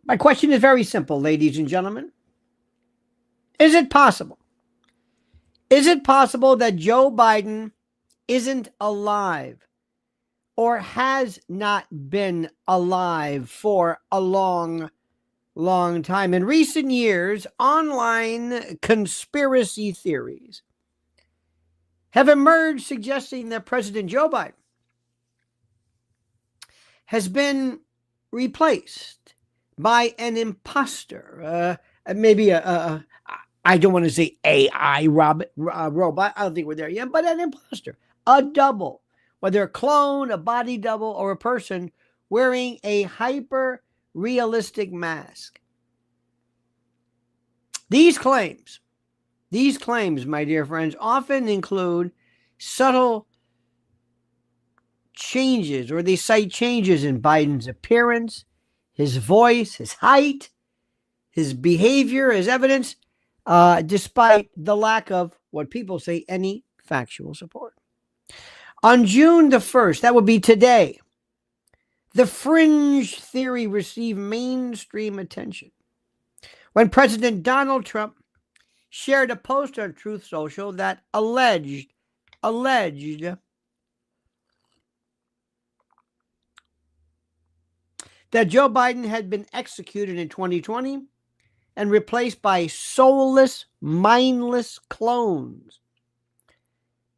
My question is very simple, ladies and gentlemen. Is it possible? Is it possible that Joe Biden isn't alive or has not been alive for a long time? In recent years, online conspiracy theories have emerged suggesting that President Joe Biden has been replaced by an impostor, maybe I don't want to say AI robot. I don't think we're there yet, but an imposter, a double, whether a clone, a body double, or a person wearing a hyper realistic mask. These claims, my dear friends, often include subtle changes, or they cite changes in Biden's appearance, his voice, his height, his behavior as evidence, despite the lack of what people say any factual support. On June the 1st, that would be today, the fringe theory received mainstream attention when President Donald Trump shared a post on Truth Social that alleged that Joe Biden had been executed in 2020 and replaced by soulless, mindless clones.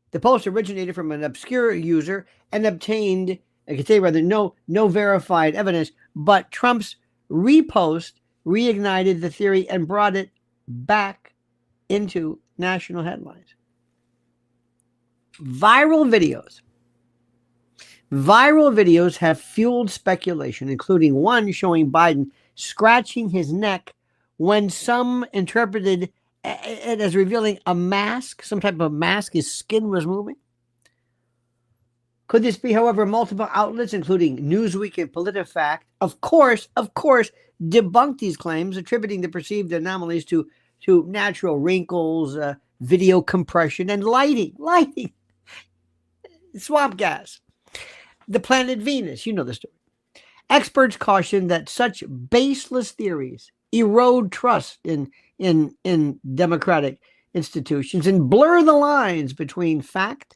The post originated from an obscure user and obtained, I could say rather, no verified evidence, but Trump's repost reignited the theory and brought it back into national headlines. Viral videos have fueled speculation, including one showing Biden scratching his neck when some interpreted it as revealing a mask, some type of mask. His skin was moving. Could this be, however, multiple outlets, including Newsweek and PolitiFact, of course, debunked these claims, attributing the perceived anomalies to natural wrinkles, video compression, and lighting, swamp gas, the planet Venus. You know the story. Experts caution that such baseless theories erode trust in democratic institutions and blur the lines between fact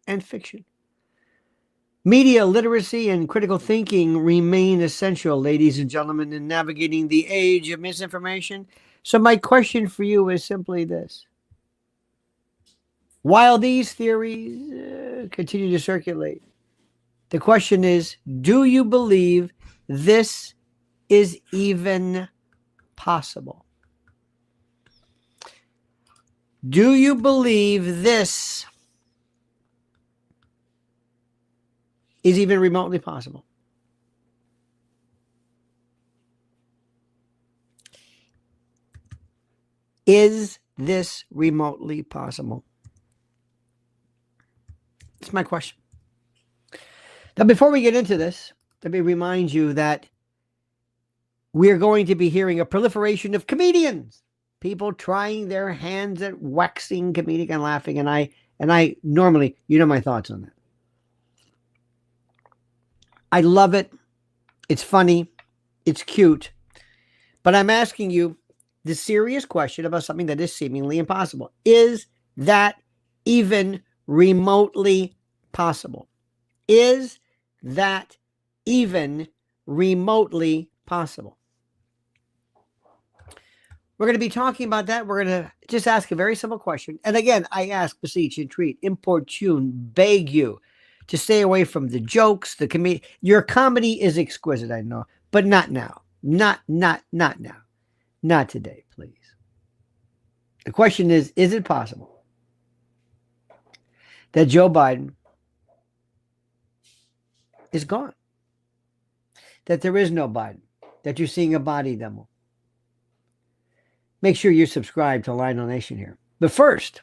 and fiction. Media literacy and critical thinking remain essential, ladies and gentlemen, in navigating the age of misinformation. So my question for you is simply this. While these theories continue to circulate, the question is, do you believe this is even possible? Do you believe this is even remotely possible? Is this remotely possible? That's my question. Now, before we get into this, let me remind you that we're going to be hearing a proliferation of comedians, people trying their hands at waxing comedic and laughing. And I normally, you know my thoughts on that. I love it. It's funny. It's cute. But I'm asking you the serious question about something that is seemingly impossible. Is that even remotely possible? Is that even remotely possible? We're going to be talking about that. We're going to just ask a very simple question. And again, I ask, beseech, entreat, importune, beg you to stay away from the jokes, the comedy. Your comedy is exquisite, I know, but not now. Not now. Not today, please. The question is it possible that Joe Biden is gone? That there is no Biden? That you're seeing a body demo? Make sure you're subscribed to Lionel Nation here. But first,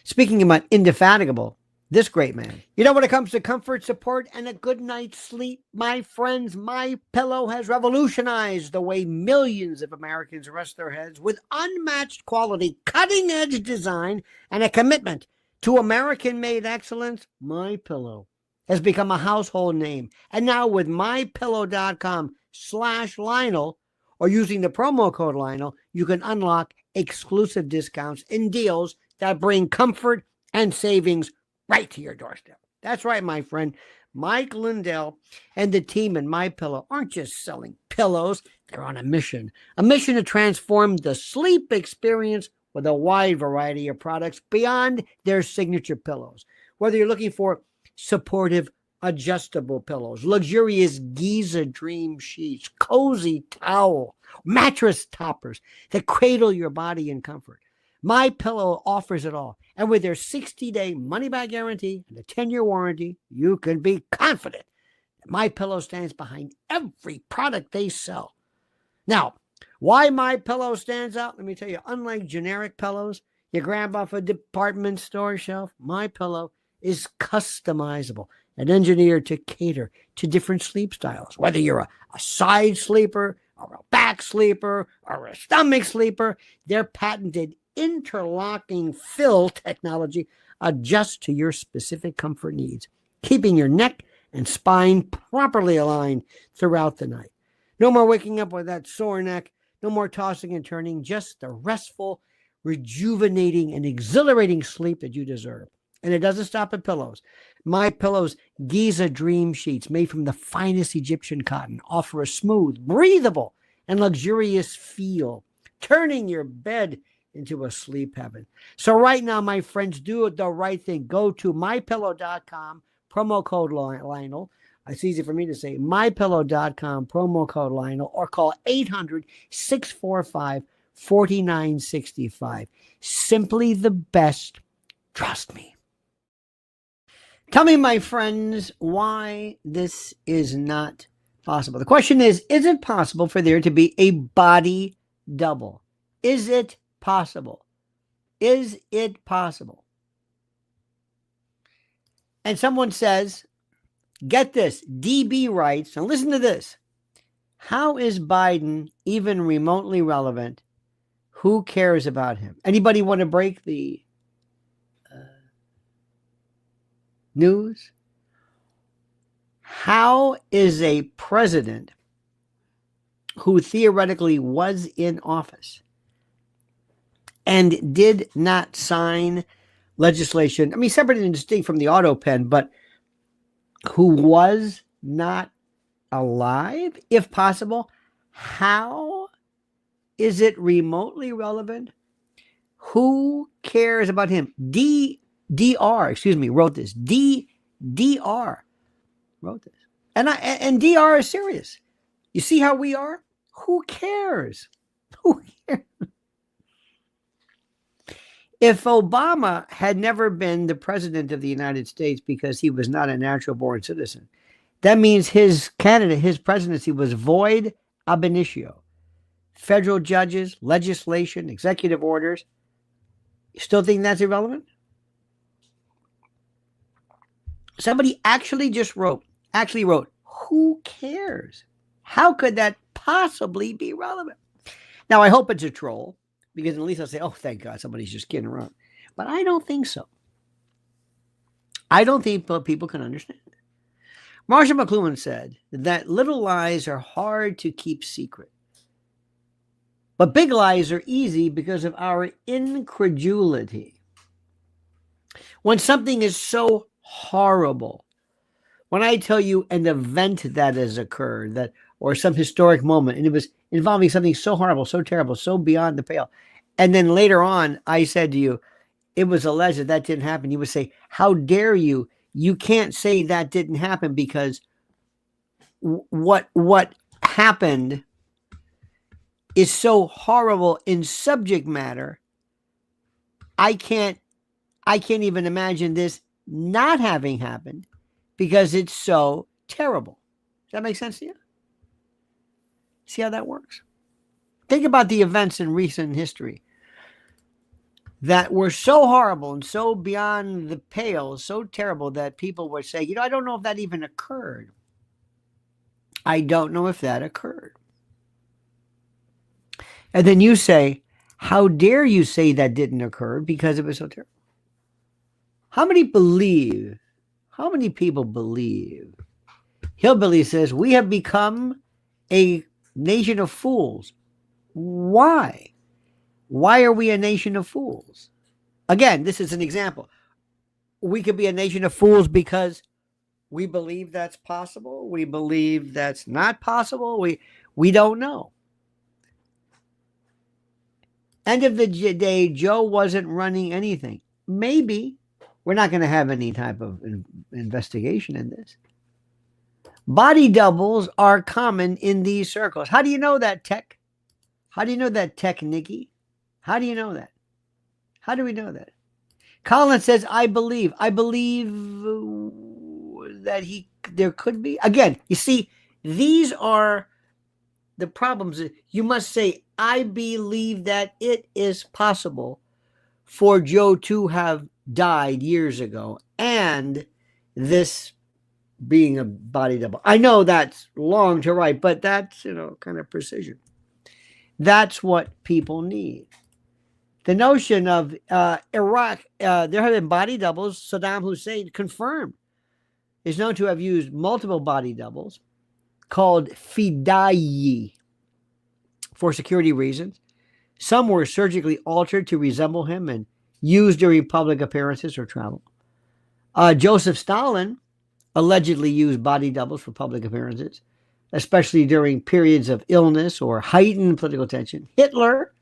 speaking about indefatigable, this great man. You know, when it comes to comfort, support, and a good night's sleep, my friends, MyPillow has revolutionized the way millions of Americans rest their heads with unmatched quality, cutting-edge design, and a commitment to American-made excellence. MyPillow has become a household name. And now with MyPillow.com/Lionel, or using the promo code Lionel, you can unlock exclusive discounts and deals that bring comfort and savings right to your doorstep. That's right, my friend. Mike Lindell and the team in MyPillow aren't just selling pillows. They're on a mission to transform the sleep experience with a wide variety of products beyond their signature pillows. Whether you're looking for supportive adjustable pillows, luxurious Giza dream sheets, cozy towel, mattress toppers that cradle your body in comfort, MyPillow offers it all. And with their 60-day money-back guarantee and a 10-year warranty, you can be confident that MyPillow stands behind every product they sell. Now, why MyPillow stands out? Let me tell you, unlike generic pillows you grab off a department store shelf, MyPillow is customizable and engineered to cater to different sleep styles. Whether you're a side sleeper or a back sleeper or a stomach sleeper, their patented interlocking fill technology adjusts to your specific comfort needs, keeping your neck and spine properly aligned throughout the night. No more waking up with that sore neck, no more tossing and turning, just the restful, rejuvenating, and exhilarating sleep that you deserve. And it doesn't stop at pillows. MyPillow's Giza Dream Sheets, made from the finest Egyptian cotton, offer a smooth, breathable, and luxurious feel, turning your bed into a sleep heaven. So right now, my friends, do the right thing. Go to mypillow.com, promo code Lionel. It's easy for me to say, mypillow.com, promo code Lionel, or call 800-645-4965. Simply the best. Trust me. Tell me, my friends, why this is not possible. The question is it possible for there to be a body double? Is it possible? Is it possible? And someone says, get this, DB writes, and listen to this. How is Biden even remotely relevant? Who cares about him? Anybody want to break the news? How is a president who theoretically was in office and did not sign legislation, I mean, separate and distinct from the auto pen, but who was not alive, if possible, how is it remotely relevant? Who cares about him? DR wrote this. DR wrote this. And DR is serious. You see how we are? Who cares? Who cares? If Obama had never been the president of the United States because he was not a natural born citizen, that means his presidency was void ab initio. Federal judges, legislation, executive orders. You still think that's irrelevant? Somebody actually wrote, who cares? How could that possibly be relevant? Now, I hope it's a troll, because at least I'll say, oh, thank God, somebody's just kidding around. But I don't think so. I don't think people can understand. Marshall McLuhan said that little lies are hard to keep secret, but big lies are easy because of our incredulity. When something is so horrible, when I tell you an event that has occurred, or some historic moment, and it was involving something so horrible, so terrible, so beyond the pale, and then later on I said to you, it was alleged that didn't happen, you would say, how dare you? You can't say that didn't happen because what happened is so horrible in subject matter. I can't even imagine this not having happened because it's so terrible. Does that make sense to you? See how that works? Think about the events in recent history that were so horrible and so beyond the pale, so terrible that people would say, I don't know if that even occurred. I don't know if that occurred. And then you say, how dare you say that didn't occur because it was so terrible? How many people believe? Hillbilly says, we have become a nation of fools Why? Why are we a nation of fools? Again, this is an example. We could be a nation of fools because we believe that's possible. We believe that's not possible. We don't know. End of the day, Joe wasn't running anything. Maybe we're not going to have any type of investigation in this. Body doubles are common in these circles. How do you know that, Tech? How do you know that, Tech Nikki? How do you know that? How do we know that? Colin says, I believe that there could be. Again, you see, these are the problems. You must say, I believe that it is possible for Joe to have died years ago and this being a body double. I know that's long to write, but that's, kind of precision. That's what people need. The notion of Iraq, there have been body doubles. Saddam Hussein confirmed is known to have used multiple body doubles called fidai for security reasons. Some were surgically altered to resemble him and used during public appearances or travel. Joseph Stalin allegedly used body doubles for public appearances, especially during periods of illness or heightened political tension. Hitler,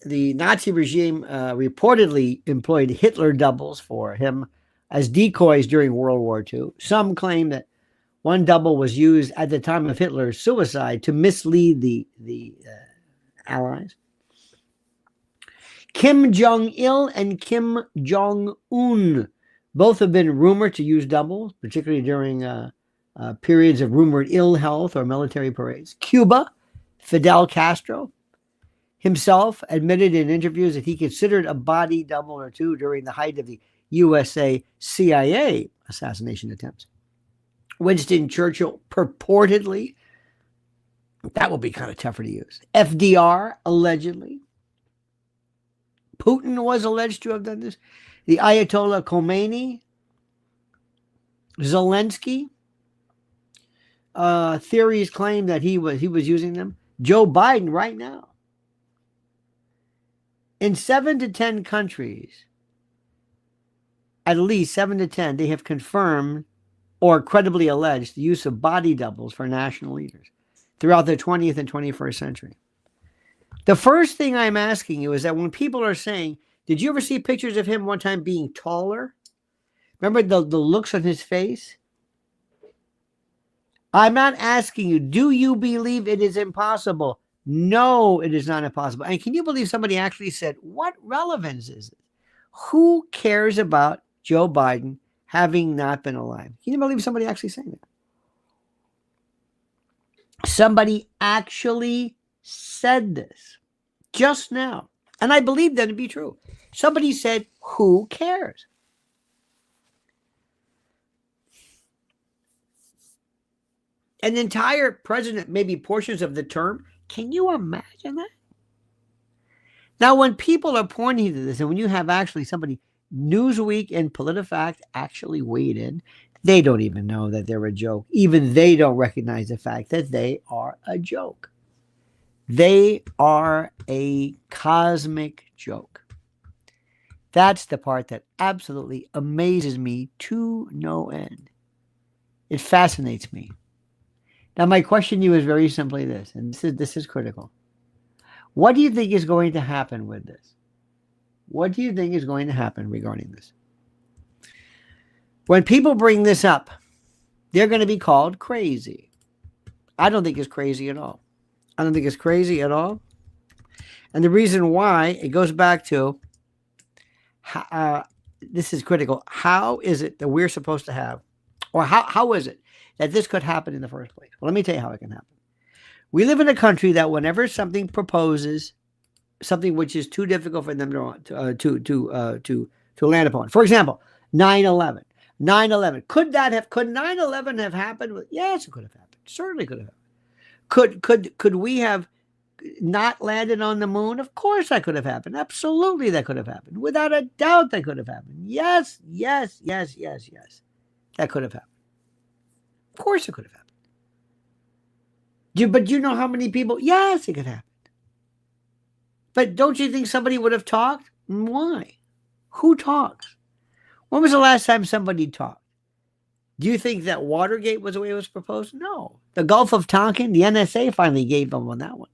the Nazi regime reportedly employed Hitler doubles for him as decoys during World War II. Some claim that one double was used at the time of Hitler's suicide to mislead the Allies. Kim Jong-il and Kim Jong-un both have been rumored to use doubles, particularly during periods of rumored ill health or military parades. Cuba, Fidel Castro himself admitted in interviews that he considered a body double or two during the height of the USA CIA assassination attempts. Winston Churchill purportedly, that will be kind of tougher to use. FDR allegedly. Putin was alleged to have done this. The Ayatollah Khomeini, Zelensky, theories claim that he was using them. Joe Biden right now. In 7 to 10 countries, at least 7 to 10, they have confirmed or credibly alleged the use of body doubles for national leaders throughout the 20th and 21st century. The first thing I'm asking you is that when people are saying, did you ever see pictures of him one time being taller? Remember the looks on his face? I'm not asking you, do you believe it is impossible? No, it is not impossible. And can you believe somebody actually said, what relevance is it? Who cares about Joe Biden having not been alive? Can you believe somebody actually saying that? Somebody actually said this just now. And I believe that to be true. Somebody said, who cares? An entire president, maybe portions of the term. Can you imagine that? Now, when people are pointing to this, and when you have actually somebody, Newsweek and PolitiFact actually weighed in, they don't even know that they're a joke. Even they don't recognize the fact that they are a joke. They are a cosmic joke. That's the part that absolutely amazes me to no end. It fascinates me. Now, my question to you is very simply this, and this is critical. What do you think is going to happen with this? What do you think is going to happen regarding this? When people bring this up, they're going to be called crazy. I don't think it's crazy at all. I don't think it's crazy at all. And the reason why, it goes back to, this is critical. How is it that we're supposed to have, or how is it that this could happen in the first place? Well, let me tell you how it can happen. We live in a country that whenever something proposes something which is too difficult for them to land upon. For example, 9/11. 9/11. Could 9/11 have happened? Yes, it could have happened. Certainly could have happened. Could we have not landed on the moon? Of course that could have happened. Absolutely that could have happened. Without a doubt that could have happened. Yes. That could have happened. Of course it could have happened. But you know how many people? Yes, it could happen. But don't you think somebody would have talked? Why? Who talks? When was the last time somebody talked? Do you think that Watergate was the way it was proposed? No. The Gulf of Tonkin, the NSA finally gave them on that one.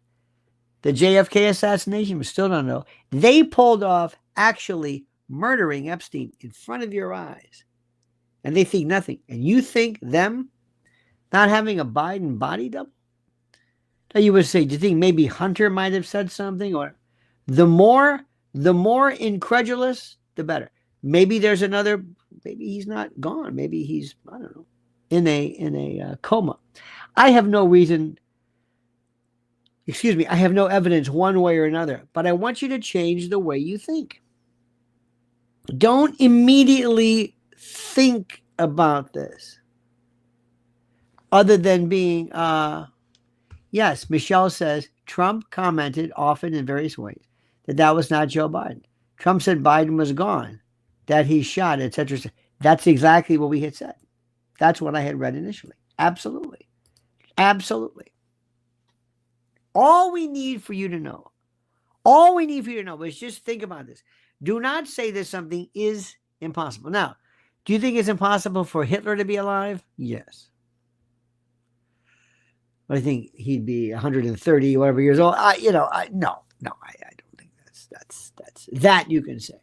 The JFK assassination, we still don't know. They pulled off actually murdering Epstein in front of your eyes. And they think nothing. And you think them not having a Biden body double? Now you would say, do you think maybe Hunter might have said something? Or the more incredulous, the better. Maybe there's another, maybe he's not gone. Maybe he's, I don't know, in a coma. I have no reason, I have no evidence one way or another, but I want you to change the way you think. Don't immediately think about this other than being, yes, Michelle says Trump commented often in various ways that was not Joe Biden. Trump said Biden was gone, that he shot, etc. That's exactly what we had said. That's what I had read initially. Absolutely. Absolutely. All we need for you to know is just think about this. Do not say that something is impossible. Now, do you think it's impossible for Hitler to be alive? Yes. I think he'd be 130, whatever years old. I don't think that's that you can say.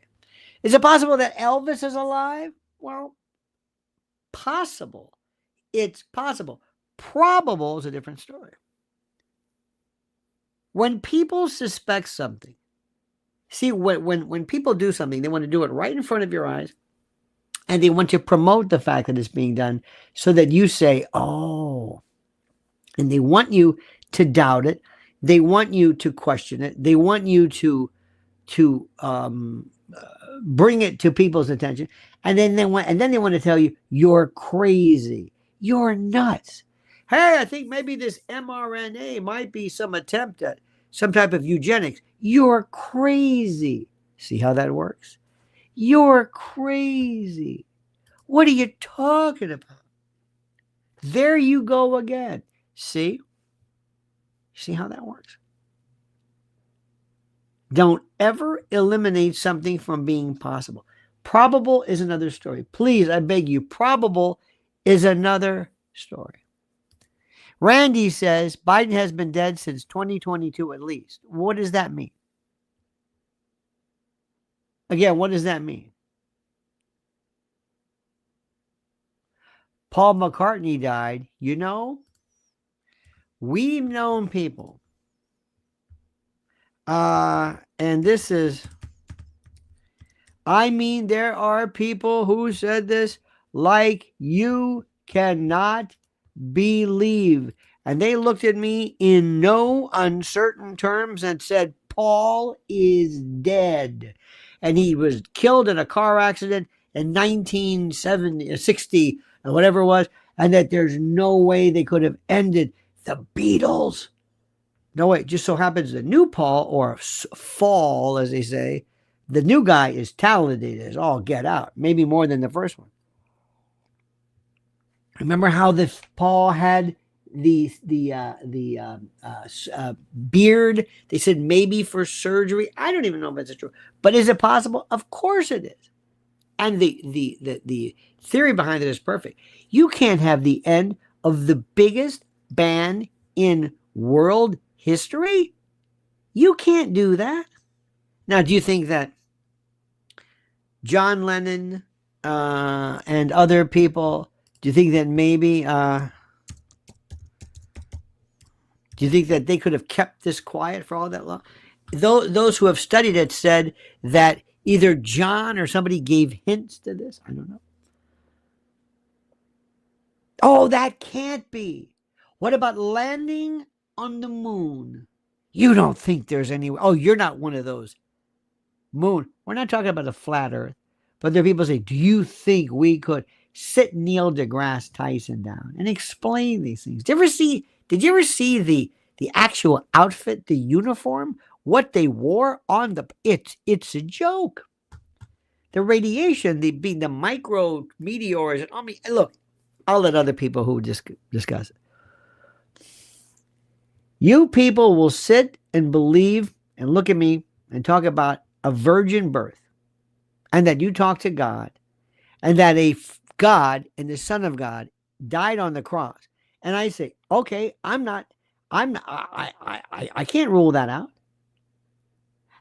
Is it possible that Elvis is alive? Well, possible. It's possible. Probable is a different story. When people suspect something, see, when people do something, they want to do it right in front of your eyes, and they want to promote the fact that it's being done so that you say, oh, and they want you to doubt it. They want you to question it. They want you to bring it to people's attention, and then they want to tell you you're crazy, you're nuts. Hey, I think maybe this mRNA might be some attempt at some type of eugenics. You're crazy. See how that works? You're crazy. What are you talking about? There you go again. See how that works? Don't ever eliminate something from being possible. Probable is another story. Please, I beg you, probable is another story. Randy says Biden has been dead since 2022 at least. What does that mean? Again, what does that mean? Paul McCartney died. You know, we've known people. And this is, there are people who said this like you cannot believe. And they looked at me in no uncertain terms and said, Paul is dead. And he was killed in a car accident in 1960 or whatever it was. And that there's no way they could have ended the Beatles. No way. It just so happens the new Paul, or fall, as they say, the new guy is talented as all get out. Maybe more than the first one. Remember how this Paul had the beard? They said maybe for surgery. I don't even know if that's true. But is it possible? Of course it is. And the theory behind it is perfect. You can't have the end of the biggest band in world history. You can't do that. Now, do you think that John Lennon and other people, do you think that maybe, do you think that they could have kept this quiet for all that long? Those who have studied it said that either John or somebody gave hints to this. I don't know. Oh, that can't be. What about landing on the moon? You don't think there's any way. Oh, you're not one of those. Moon. We're not talking about a flat earth. But there are people say, do you think we could sit Neil deGrasse Tyson down and explain these things? Did you ever see the actual outfit, the uniform, what they wore on the, it's a joke. The radiation, the micro meteors, and, look, I'll let other people who discuss it. You people will sit and believe and look at me and talk about a virgin birth, and that you talk to God, and that God and the Son of God died on the cross. And I say, okay, I can't rule that out.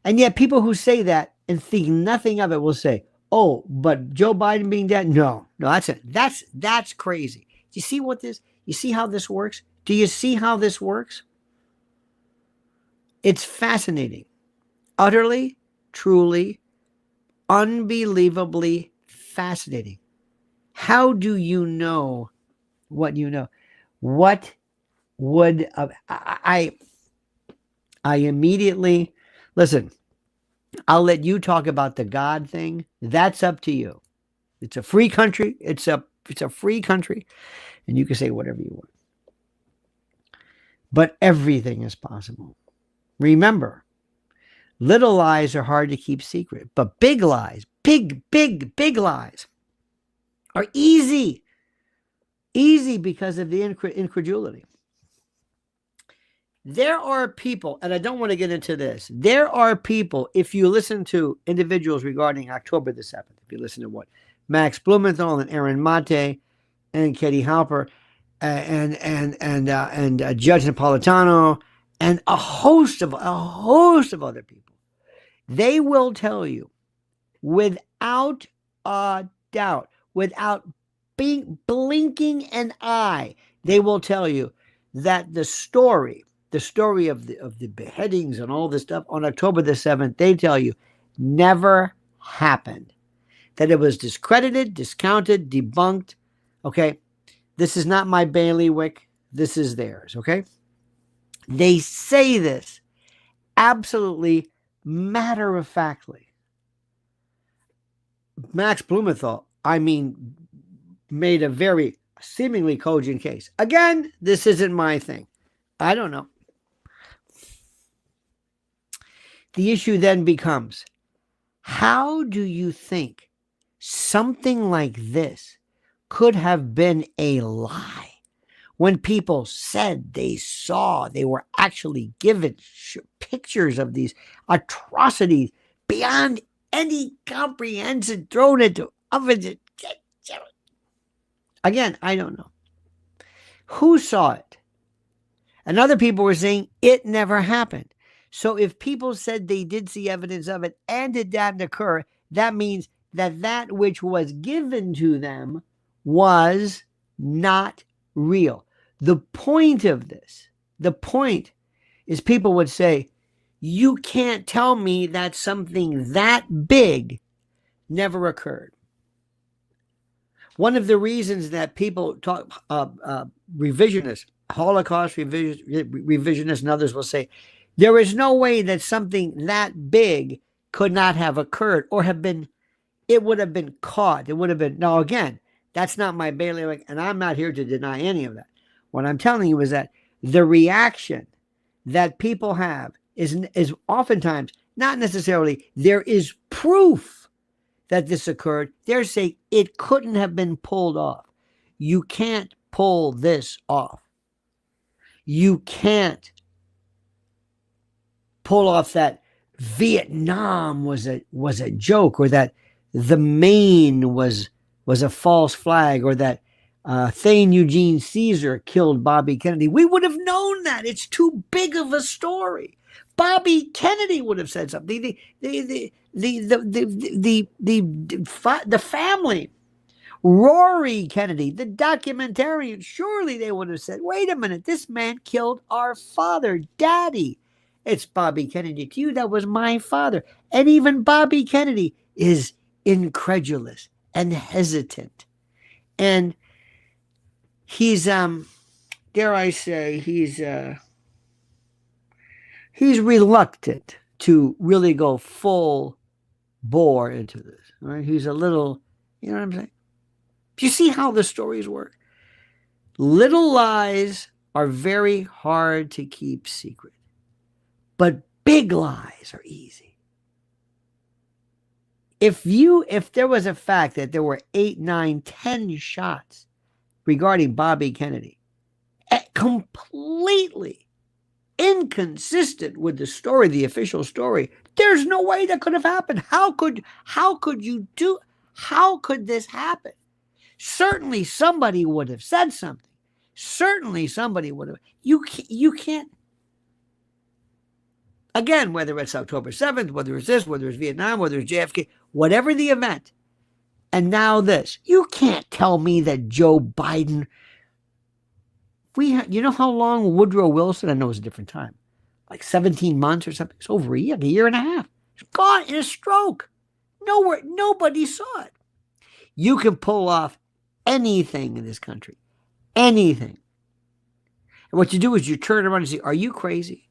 And yet people who say that and think nothing of it will say, oh, but Joe Biden being dead? No, that's it. That's crazy. Do you see you see how this works? Do you see how this works? It's fascinating. Utterly, truly, unbelievably fascinating. How do you know what you know? What would I immediately listen? I'll let you talk about the God thing. That's up to you. It's a free country. It's a free country, and you can say whatever you want. But everything is possible. Remember, little lies are hard to keep secret, but big lies, big lies are easy. Easy because of the incredulity. There are people, and I don't want to get into this. There are people, if you listen to individuals regarding October the 7th, if you listen to what Max Blumenthal and Aaron Mate and Katie Halper and Judge Napolitano and a host of other people, they will tell you without a doubt, without blinking an eye, they will tell you that the story of the beheadings and all this stuff on October the 7th, they tell you never happened. That it was discredited, discounted, debunked. Okay. This is not my bailiwick. This is theirs. Okay. They say this absolutely matter of factly. Max Blumenthal, made a very seemingly cogent case. Again, this isn't my thing. I don't know. The issue then becomes, how do you think something like this could have been a lie when people said they were actually given pictures of these atrocities beyond any comprehension, thrown into ovens? Again, I don't know. Who saw it? And other people were saying it never happened. So if people said they did see evidence of it and it didn't occur, that means that which was given to them was not real. The point of this, is people would say, you can't tell me that something that big never occurred. One of the reasons that people talk, revisionists, Holocaust revisionists, and others will say, there is no way that something that big could not have occurred or it would have been caught. It would have been, now again, that's not my bailiwick, and I'm not here to deny any of that. What I'm telling you is that the reaction that people have is oftentimes not necessarily there is proof that this occurred. They're saying it couldn't have been pulled off. You can't pull this off. You can't pull off that Vietnam was a joke, or that the Maine was a false flag, or that Thane Eugene Caesar killed Bobby Kennedy. We would have known that. It's too big of a story. Bobby Kennedy would have said something. The family, Rory Kennedy, the documentarian, surely they would have said, wait a minute, this man killed our father, Daddy. It's Bobby Kennedy to you. That was my father. And even Bobby Kennedy is incredulous and hesitant. And he's, dare I say, he's reluctant to really go full bore into this. Right? He's a little, you know what I'm saying? Do you see how the stories work? Little lies are very hard to keep secret, but big lies are easy. If there was a fact that there were 8, 9, 10 shots regarding Bobby Kennedy, completely inconsistent with the story, the official story. There's no way that could have happened. How could this happen? Certainly somebody would have said something. Certainly somebody would have. You can't. Again, whether it's October 7th, whether it's this, whether it's Vietnam, whether it's JFK, whatever the event, and now this, you can't tell me that Joe Biden. You know how long Woodrow Wilson? I know it was a different time, like 17 months or something. It's over a year and a half. It's gone in a stroke. Nobody saw it. You can pull off anything in this country, anything. And what you do is you turn around and say, "Are you crazy?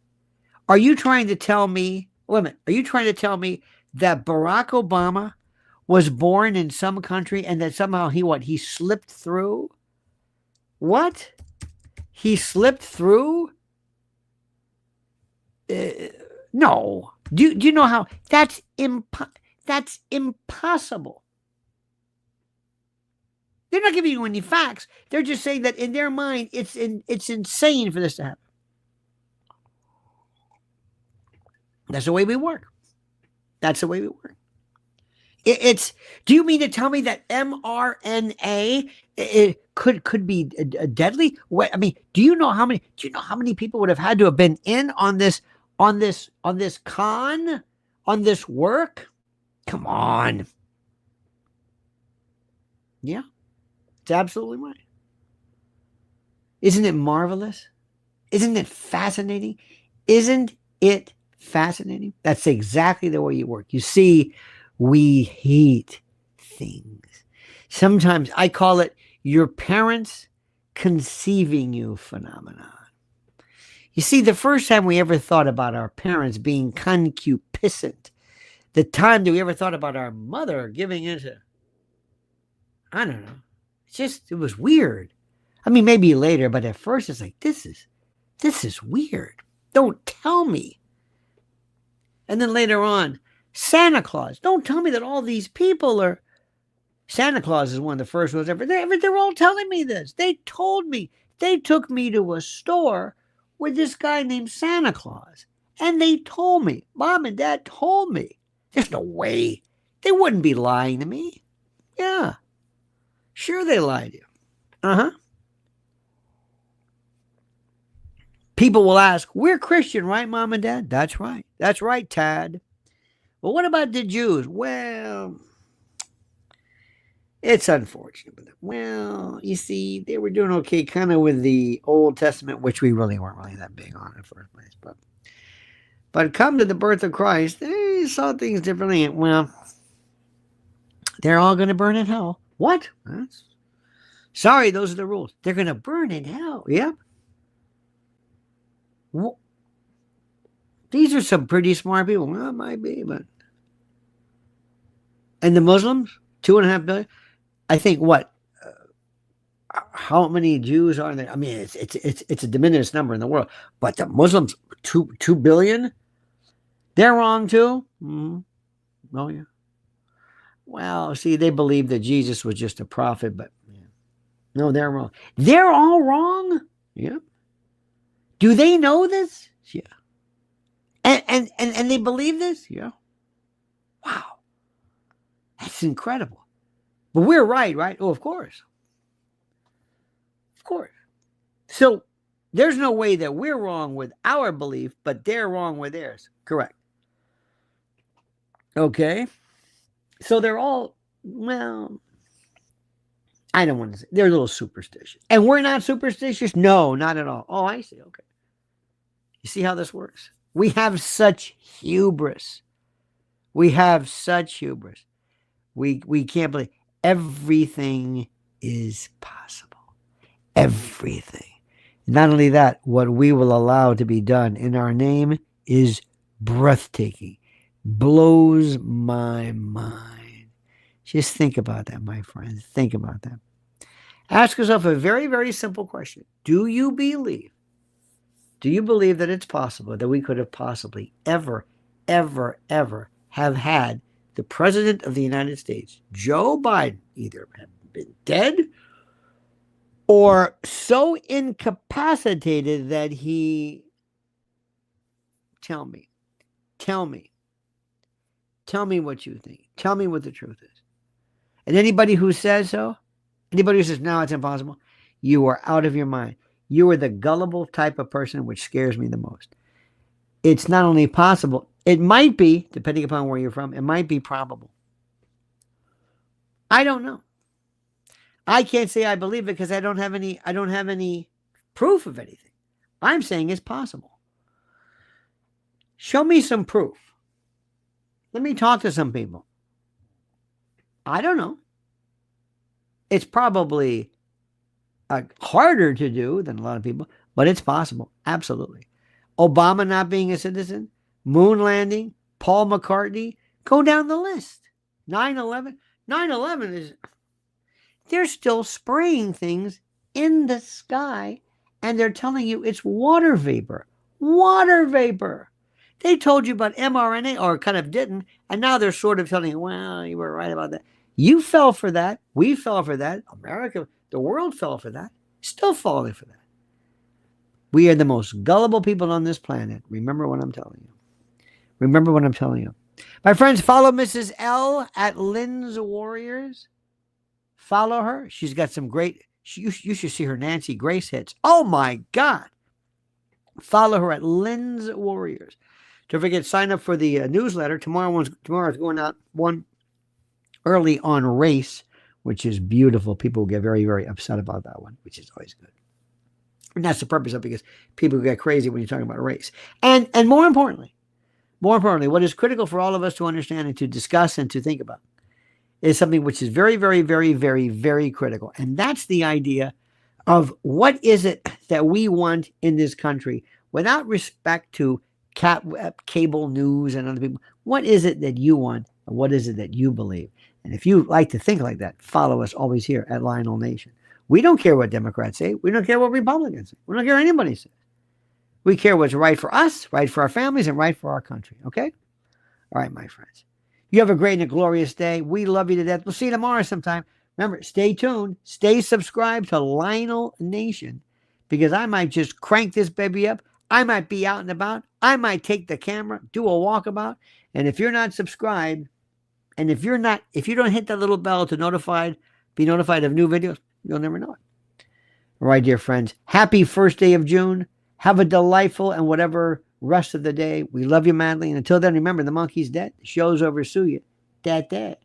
Are you trying to tell me? Wait a minute. Are you trying to tell me that Barack Obama was born in some country and that somehow he slipped through? What? He slipped through? No. Do you know how? That's impossible. They're not giving you any facts. They're just saying that in their mind, it's insane for this to happen. That's the way we work. That's the way we work. Do you mean to tell me that mRNA could be deadly? I mean, do you know how many people would have had to have been in on this work? Come on. Yeah, it's absolutely right. Isn't it marvelous? Isn't it fascinating? Isn't it fascinating? That's exactly the way you work. You see, we hate things. Sometimes I call it your parents conceiving you phenomenon. You see, the first time we ever thought about our parents being concupiscent, the time that we ever thought about our mother giving into, I don't know. It was weird. I mean, maybe later, but at first it's like, this is weird. Don't tell me. And then later on, Santa Claus. Don't tell me that all these people are. Santa Claus is one of the first ones ever. They're all telling me this. They told me. They took me to a store with this guy named Santa Claus. And they told me. Mom and Dad told me. There's no way. They wouldn't be lying to me. Yeah. Sure they lied to you. Uh-huh. People will ask, we're Christian, right, Mom and Dad? That's right. That's right, Tad. Well, what about the Jews? Well, it's unfortunate. Well, you see, they were doing okay kind of with the Old Testament, which we really weren't really that big on in the first place. But come to the birth of Christ, they saw things differently. Well, they're all going to burn in hell. What? Sorry, those are the rules. They're going to burn in hell. Yep. Well, these are some pretty smart people. Well, it might be, but. And the Muslims, 2.5 billion. I think what? How many Jews are there? I mean, it's a diminished number in the world. But the Muslims, 2 billion. They're wrong too. Mm-hmm. Oh yeah. Well, see, they believe that Jesus was just a prophet, but no, they're wrong. They're all wrong. Yeah. Do they know this? Yeah. And they believe this? Yeah. Wow. That's incredible. But we're right? Oh, of course. Of course. So there's no way that we're wrong with our belief, but they're wrong with theirs. Correct. Okay. So they're all, well, I don't want to say, they're a little superstitious. And we're not superstitious? No, not at all. Oh, I see. Okay. You see how this works? We have such hubris. We have such hubris. We can't believe everything is possible. Everything. Not only that, what we will allow to be done in our name is breathtaking. Blows my mind. Just think about that, my friends. Think about that. Ask yourself a very, very simple question. Do you believe that it's possible that we could have possibly ever have had the President of the United States, Joe Biden, either have been dead or so incapacitated that he tell me. Tell me. Tell me what you think. Tell me what the truth is. And anybody who says so, anybody who says, no, it's impossible, you are out of your mind. You are the gullible type of person which scares me the most. It's not only possible, it might be, depending upon where you're from, it might be probable. I don't know. I can't say I believe it because I don't have any proof of anything. I'm saying it's possible. Show me some proof. Let me talk to some people. I don't know. It's probably harder to do than a lot of people, but it's possible. Absolutely. Obama not being a citizen, moon landing, Paul McCartney, go down the list. 9/11. 9/11 is, they're still spraying things in the sky and they're telling you it's water vapor. Water vapor. They told you about mRNA, or kind of didn't, and now they're sort of telling you, well, you were right about that. You fell for that. We fell for that. America, the world fell for that. Still falling for that. We are the most gullible people on this planet. Remember what I'm telling you. Remember what I'm telling you. My friends, follow Mrs. L at Lynn's Warriors. Follow her. She's got some great, you should see her Nancy Grace hits. Oh my God. Follow her at Lynn's Warriors. Don't forget, sign up for the newsletter. Tomorrow's going out one early on race, which is beautiful. People get very, very upset about that one, which is always good. And that's the purpose of it, because people get crazy when you're talking about a race. And more importantly, what is critical for all of us to understand and to discuss and to think about is something which is very, very, very, very, very critical. And that's the idea of what is it that we want in this country without respect to cable news and other people. What is it that you want, and what is it that you believe? And if you like to think like that, follow us always here at Lionel Nation. We don't care what Democrats say. We don't care what Republicans say. We don't care what anybody says. We care what's right for us, right for our families, and right for our country. Okay? All right, my friends. You have a great and a glorious day. We love you to death. We'll see you tomorrow sometime. Remember, stay tuned. Stay subscribed to Lionel Nation, because I might just crank this baby up. I might be out and about. I might take the camera, do a walkabout. And if you're not subscribed, and if you don't hit that little bell to be notified of new videos, you'll never know it. All right, dear friends. Happy first day of June. Have a delightful and whatever rest of the day. We love you madly. And until then, remember, the monkey's dead. The show's over. Sue you. Dad.